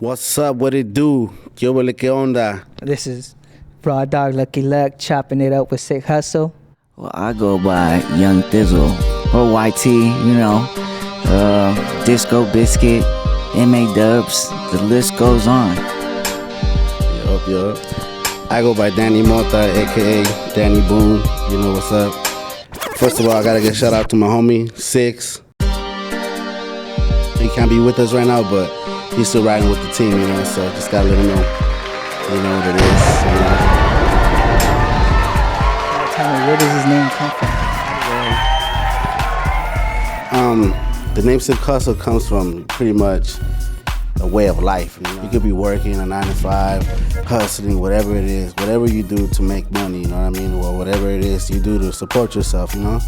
What's up? What it do? ¿Qué huele, qué onda? This is RAWDAWG Lucky Luck chopping it up with Sick Hustle. Well, I go by Young THIZZZ or YT, you know, Disco Biscuit, MA Dubs, the list goes on. Yup. I go by Danny Mota, aka Danny Boom. You know what's up. First of all, I gotta give a shout out to my homie, Six. He can't be with us right now, but he's still riding with the team, you know, so just gotta let him know. You know what it is. You know. Tell me, where does his name come from? The name Sick Hustle comes from pretty much a way of life. You know? You could be working a 9 to 5, hustling, whatever it is, whatever you do to make money, you know what I mean? Or whatever it is you do to support yourself, you know?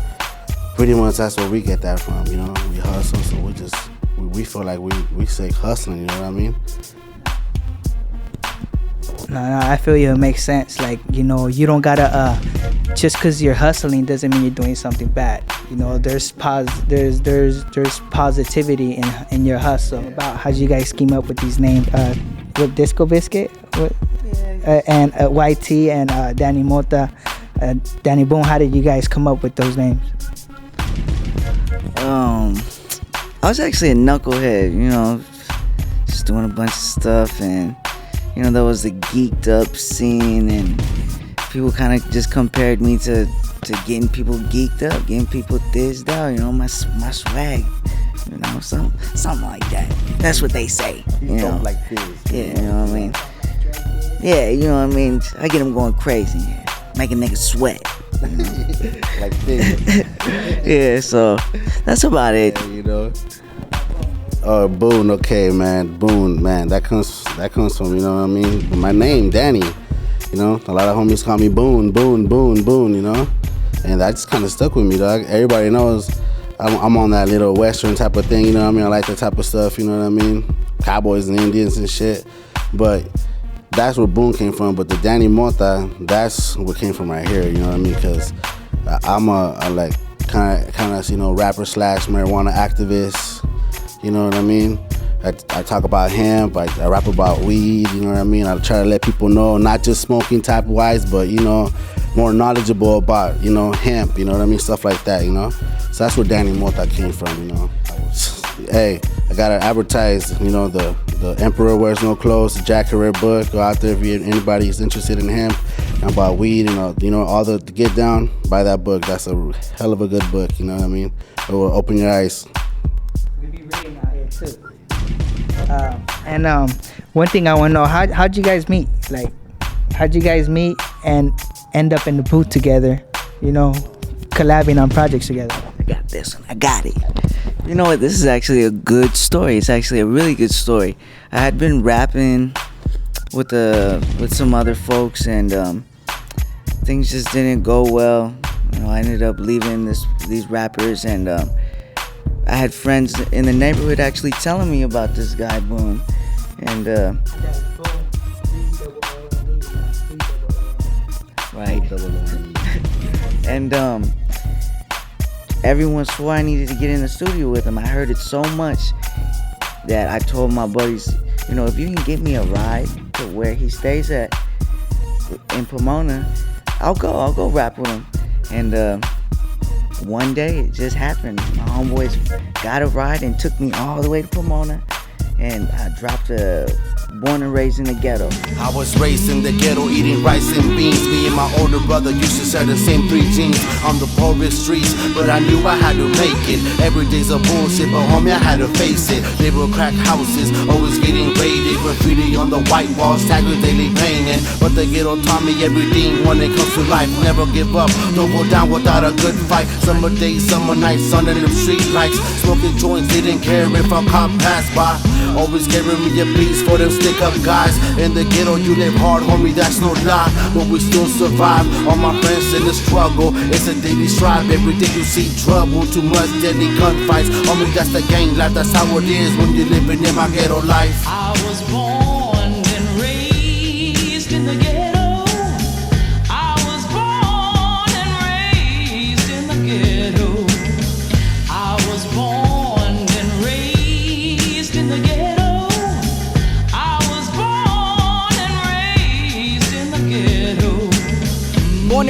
Pretty much that's where we get that from, you know? We hustle, so we feel like we sick hustling, you know what I mean? No, I feel you. It makes sense. Like, you know, you don't gotta just because you're hustling doesn't mean you're doing something bad. You know, there's positivity in your hustle. About how you guys scheme up with these names, with Disco Biscuit, and YT and Danny Mota, Danny Boom. How did you guys come up with those names? I was actually a knucklehead, you know, just doing a bunch of stuff, and you know, there was the geeked up scene, and people kind of just compared me to getting people geeked up, getting people thizzed out, you know, my swag, you know, something like that. That's what they say, you know. Like this. Yeah, you know what I mean. Yeah, you know what I mean. I get them going crazy, make a nigga sweat. Like this. Yeah, so that's about it. Yeah, you know. Boone, okay, man. Boone, man. That comes from, you know what I mean? My name, Danny. You know, a lot of homies call me Boone, you know? And that just kind of stuck with me, dog. Everybody knows I'm on that little Western type of thing, you know what I mean? I like that type of stuff, you know what I mean? Cowboys and Indians and shit. But that's where Boone came from. But the Danny Mota, that's what came from right here, you know what I mean? Because I'm a like kind of, you know, rapper / marijuana activist. You know what I mean? I talk about hemp, I rap about weed, you know what I mean? I try to let people know, not just smoking type wise, but, you know, more knowledgeable about, you know, hemp, you know what I mean? Stuff like that, you know? So that's where Danny Mota came from, you know? Hey, I gotta advertise, you know, the Emperor Wears No Clothes, the Jack Herrera book. Go out there if anybody is interested in hemp and about weed, you know, all the get down, buy that book. That's a hell of a good book, you know what I mean? It will open your eyes. Too. And one thing I want to know, how'd you guys meet? Like, how'd you guys meet and end up in the booth together, you know, collabing on projects together? I got this one. I got it. You know what? This is actually a good story. It's actually a really good story. I had been rapping with some other folks, and things just didn't go well. You know, I ended up leaving these rappers, and I had friends in the neighborhood actually telling me about this guy, Boone. And, right. And, everyone swore I needed to get in the studio with him. I heard it so much that I told my buddies, you know, if you can get me a ride to where he stays at in Pomona, I'll go rap with him. And, one day it just happened. My homeboys got a ride and took me all the way to Pomona, and I dropped a Born and Raised in the Ghetto. I was raised in the ghetto eating rice and beans. Me and my older brother used to share the same 3 jeans on the poorest streets, but I knew I had to make it. Every day's a bullshit, but homie, I had to face it. They were crack houses, always getting raided. Graffiti on the white walls, tagged with daily painting. But the ghetto taught me everything when it comes to life. Never give up, don't go down without a good fight. Summer days, summer nights, under the street lights. Smoking joints, didn't care if a cop passed by. Always carrying me a piece for them stick up guys. In the ghetto you live hard, homie, that's no lie. But we still survive. All my friends in the struggle, it's a daily strive. Every day you see trouble, too much deadly gunfights. Homie, that's the gang life, that's how it is when you're living in my ghetto life. I was born and raised in the ghetto. I was born and raised in the ghetto. I was born and raised in the ghetto. I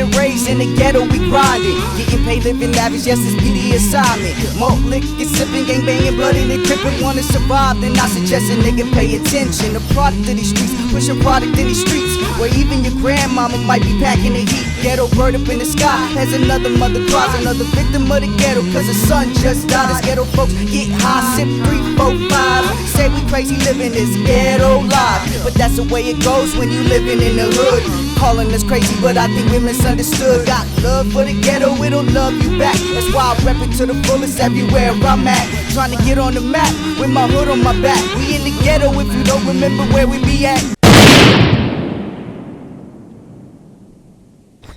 and raised in the ghetto, we grinding. Getting paid, living lavish, yes, it's PD assignment. More liquor, sipping, gang banging, blood in the crippin'. Wanna survive, then I suggest a nigga pay attention. The product of these streets, pushing product in these streets, where even your grandmama might be packing the heat. Ghetto bird up in the sky, as another mother cries, another victim of the ghetto, cause her son just died. As ghetto folks get high, sip 3, 4, 5. Say we crazy living this ghetto life, but that's the way it goes when you living in the hood. Calling us crazy, but I think we're misunderstood. Got love for the ghetto, it'll love you back. That's why I rep it to the fullest everywhere I'm at. Trying to get on the map with my hood on my back. We in the ghetto if you don't remember where we be at.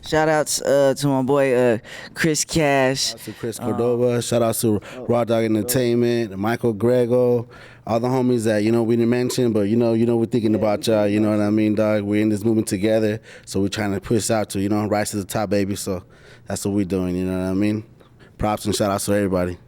Shout outs to my boy Chris Cash. Shout out to Chris Cordova. Shout out to RAWDAWG Entertainment, Michael Grego, all the homies that, you know, we didn't mention, but you know we're thinking about y'all, you know what I mean, dog? We're in this movement together, so we're trying to push out to, you know, rise to the top, baby. So that's what we're doing, you know what I mean? Props and shout outs to everybody.